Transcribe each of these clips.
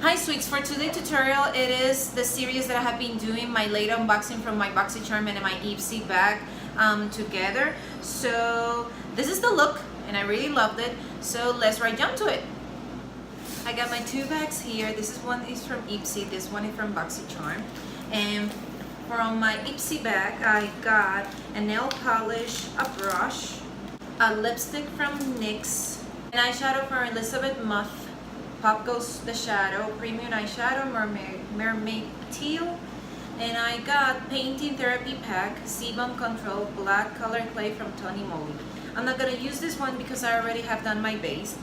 Hi sweets, for today's tutorial it is the series that I have been doing my late unboxing from my BOXYCHARM and my Ipsy bag together. So this is the look and I really loved it, so let's right jump to it. I got my two bags here. This is one is from Ipsy, this one is from BOXYCHARM. And from my Ipsy bag I got a nail polish, a brush, a lipstick from NYX, an eyeshadow from Elizabeth Mott, Pop Goes the Shadow, Premium Eyeshadow, Mermaid Teal, and I got Painting Therapy Pack, Sebum Control, Black Color Clay from Tony Moly. I'm not going to use this one because I already have done my base,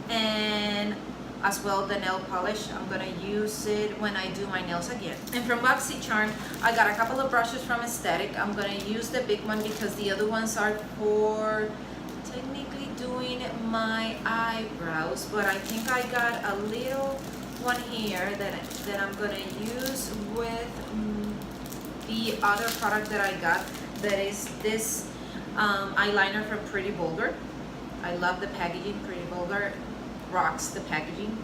and as well the nail polish. I'm going to use it when I do my nails again. And from BOXYCHARM, I got a couple of brushes from Aesthetic. I'm going to use the big one because the other ones are for technically doing my eyebrows, but I think I got a little one here that I'm gonna use with the other product that I got, that is this eyeliner from Pretty Vulgar. I love the packaging. Pretty Vulgar rocks the packaging.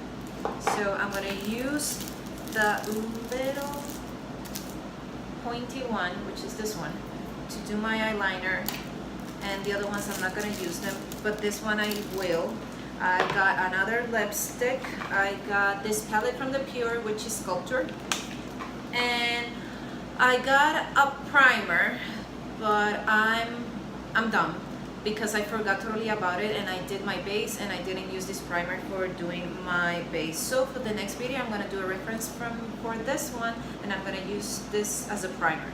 So I'm gonna use the little pointy one, which is this one, to do my eyeliner. And the other ones I'm not going to use them, but this one I will. I got another lipstick. I got this palette from the Pure, which is Sculptor, and I got a primer, but I'm dumb because I forgot totally about it, and I did my base and I didn't use this primer for doing my base. So for the next video I'm going to do a reference for this one, and I'm going to use this as a primer.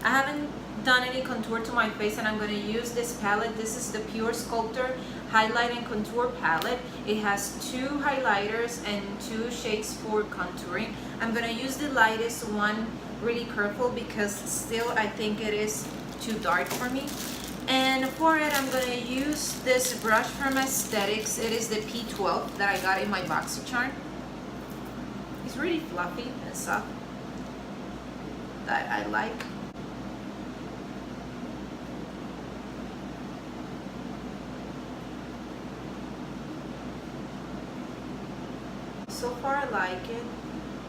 I haven't done any contour to my face, and I'm going to use this palette. This is the Pure Sculptor Highlight and Contour Palette. It has two highlighters and two shades for contouring. I'm going to use the lightest one, really careful, because still I think it is too dark for me. And for it I'm going to use this brush from Aesthetics. It is the P12 that I got in my BOXYCHARM. It's really fluffy and soft, that I like. So far I like it,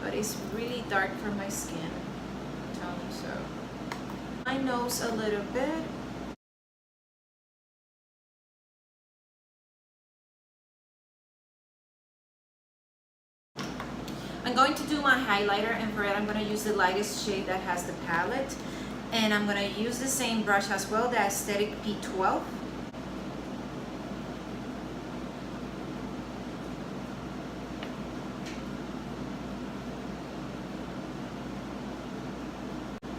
but it's really dark for my skin tone, so my nose a little bit. I'm going to do my highlighter, and for it I'm going to use the lightest shade that has the palette, and I'm going to use the same brush as well, the Aesthetic P12.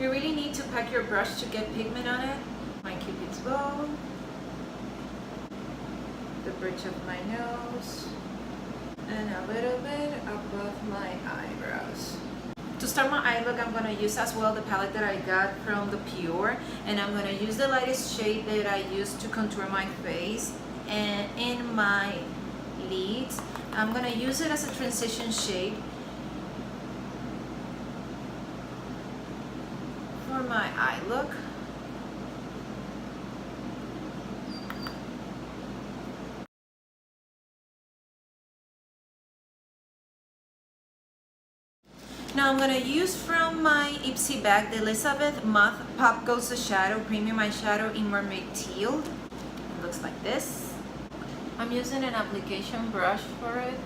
You really need to pack your brush to get pigment on it. My Cupid's bow, the bridge of my nose, and a little bit above my eyebrows. To start my eye look, I'm going to use as well the palette that I got from the Pure, and I'm going to use the lightest shade that I used to contour my face, and in my lids I'm going to use it as a transition shade for my eye look. Now I'm going to use from my Ipsy bag the Elizabeth Mott Pop Goes the Shadow Premium Eyeshadow in Mermaid Teal. It looks like this. I'm using an application brush for it.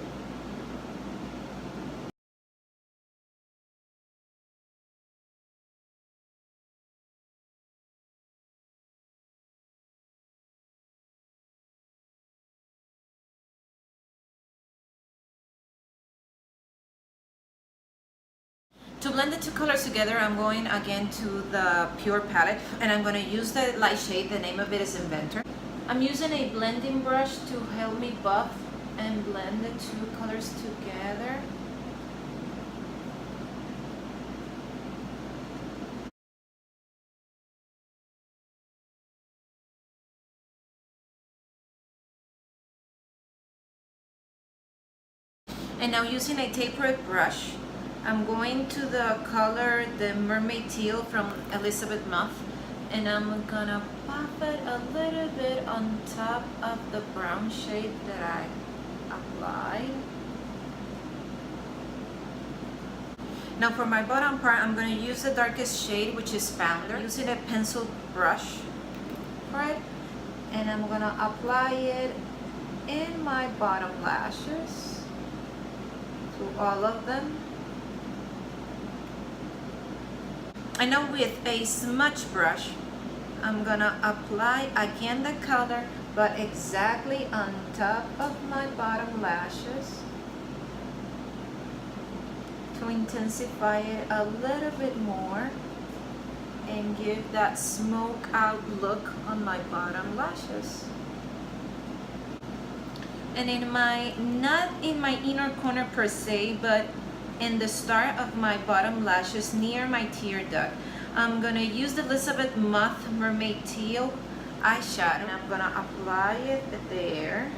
To blend the two colors together, I'm going again to the Pure palette, and I'm going to use the light shade. The name of it is Inventor. I'm using a blending brush to help me buff and blend the two colors together. And now using a tapered brush, I'm going to the color, the Mermaid Teal from Elizabeth Mott, and I'm gonna pop it a little bit on top of the brown shade that I applied. Now for my bottom part, I'm going to use the darkest shade, which is Founder. Using a pencil brush for it. And I'm going to apply it in my bottom lashes to all of them. And now with a smudge brush, I'm going to apply again the color, but exactly on top of my bottom lashes, to intensify it a little bit more and give that smoke out look on my bottom lashes. And in my, not in my inner corner per se, but in the start of my bottom lashes near my tear duct, I'm gonna use the Elizabeth Mott Mermaid Teal eyeshadow, and I'm gonna apply it there.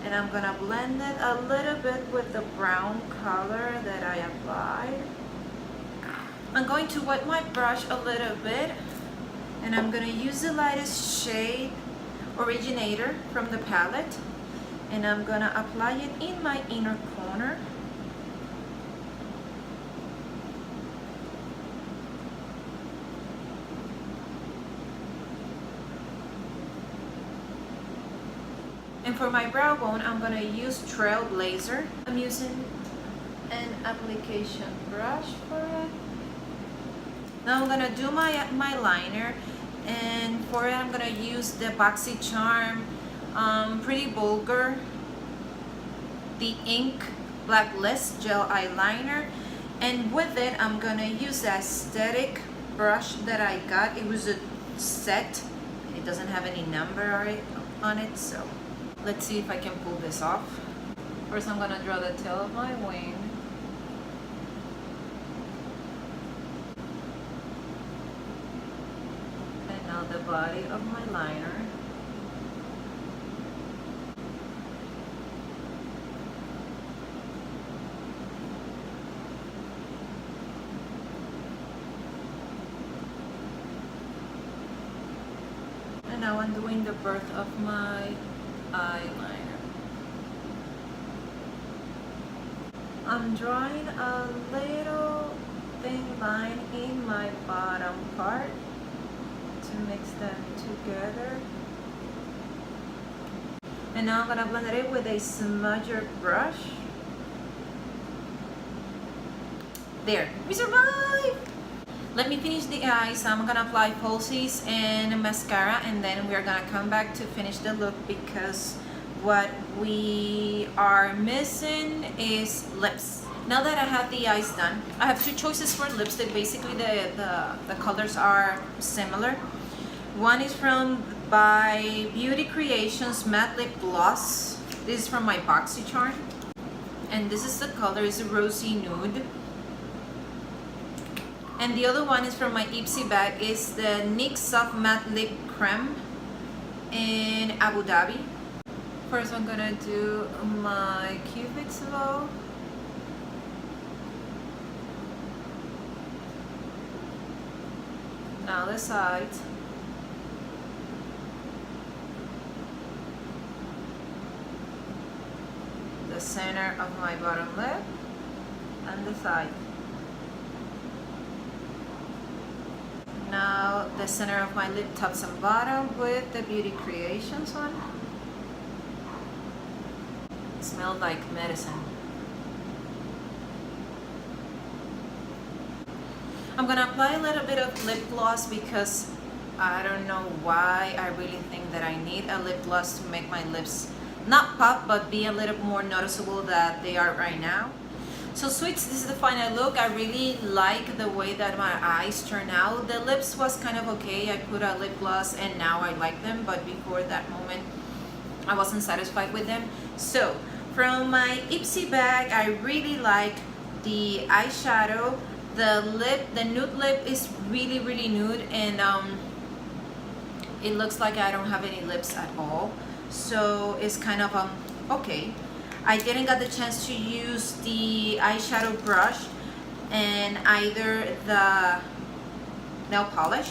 And I'm gonna blend it a little bit with the brown color that I applied. I'm going to wet my brush a little bit, and I'm gonna use the lightest shade, Originator, from the palette, and I'm gonna apply it in my inner corner. And for my brow bone, I'm going to use Trailblazer. I'm using an application brush for it. Now I'm going to do my liner, and for it I'm going to use the BOXYCHARM Pretty Vulgar, the Ink Blacklist Gel Eyeliner. And with it, I'm going to use the Aesthetic brush that I got. It was a set. It doesn't have any number on it, so let's see if I can pull this off. First, I'm going to draw the tail of my wing. And now the body of my liner. And now I'm doing the birth of my eyeliner. I'm drawing a little thin line in my bottom part to mix them together. And now I'm gonna blend it with a smudger brush. There, we survived! Let me finish the eyes. I'm gonna apply falsies and mascara, and then we're gonna come back to finish the look, because what we are missing is lips. Now that I have the eyes done, I have two choices for lipstick. Basically the colors are similar. One is by Beauty Creations Matte Lip Gloss. This is from my BOXYCHARM, and this is the color, is a rosy nude. And the other one is from my Ipsy Bag, is the NYX Soft Matte Lip Creme in Abu Dhabi. First I'm gonna do my cupid's bow. Now the sides. The center of my bottom lip and the side. Now the center of my lip, tops and bottom, with the Beauty Creations one. It smells like medicine. I'm gonna apply a little bit of lip gloss, because I don't know why, I really think that I need a lip gloss to make my lips not pop, but be a little more noticeable than they are right now. So sweets, this is the final look. I really like the way that my eyes turn out. The lips was kind of okay. I put a lip gloss and now I like them, but before that moment I wasn't satisfied with them. So from my Ipsy bag, I really like the eyeshadow. The nude lip is really nude, and it looks like I don't have any lips at all. So it's kind of okay. I didn't get the chance to use the eyeshadow brush and either the nail polish,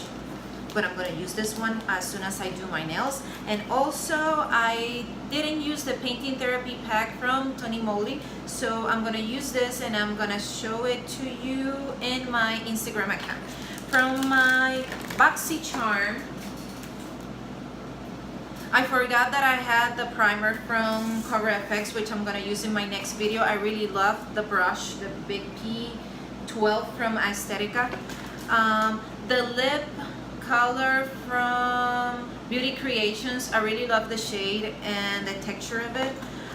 but I'm gonna use this one as soon as I do my nails. And also I didn't use the painting therapy pack from Tony Moly, so I'm gonna use this and I'm gonna show it to you in my Instagram account. From my BOXYCHARM, I forgot that I had the primer from Cover FX, which I'm gonna use in my next video. I really love the brush, the big P12 from Aesthetica. The lip color from Beauty Creations, I really love the shade and the texture of it.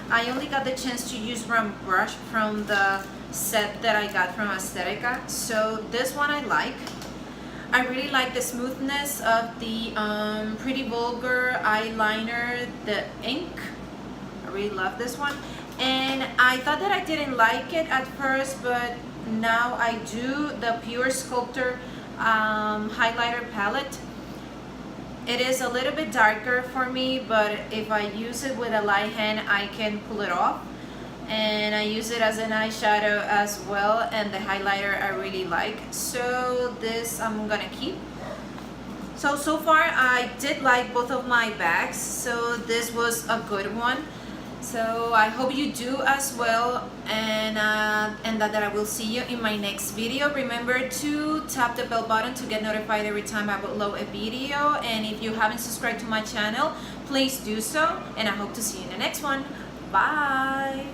I only got the chance to use one brush from the set that I got from Aesthetica, so this one I like. I really like the smoothness of the Pretty Vulgar eyeliner, the ink. I really love this one. And I thought that I didn't like it at first, but now I do. The Pure Sculptor highlighter palette. It is a little bit darker for me, but if I use it with a light hand, I can pull it off. And I use it as an eyeshadow as well, and the highlighter I really like, so this I'm gonna keep. So far I did like both of my bags, so this was a good one. So I hope you do as well, and that I will see you in my next video. Remember to tap the bell button to get notified every time I upload a video, and if you haven't subscribed to my channel, please do so, and I hope to see you in the next one. Bye.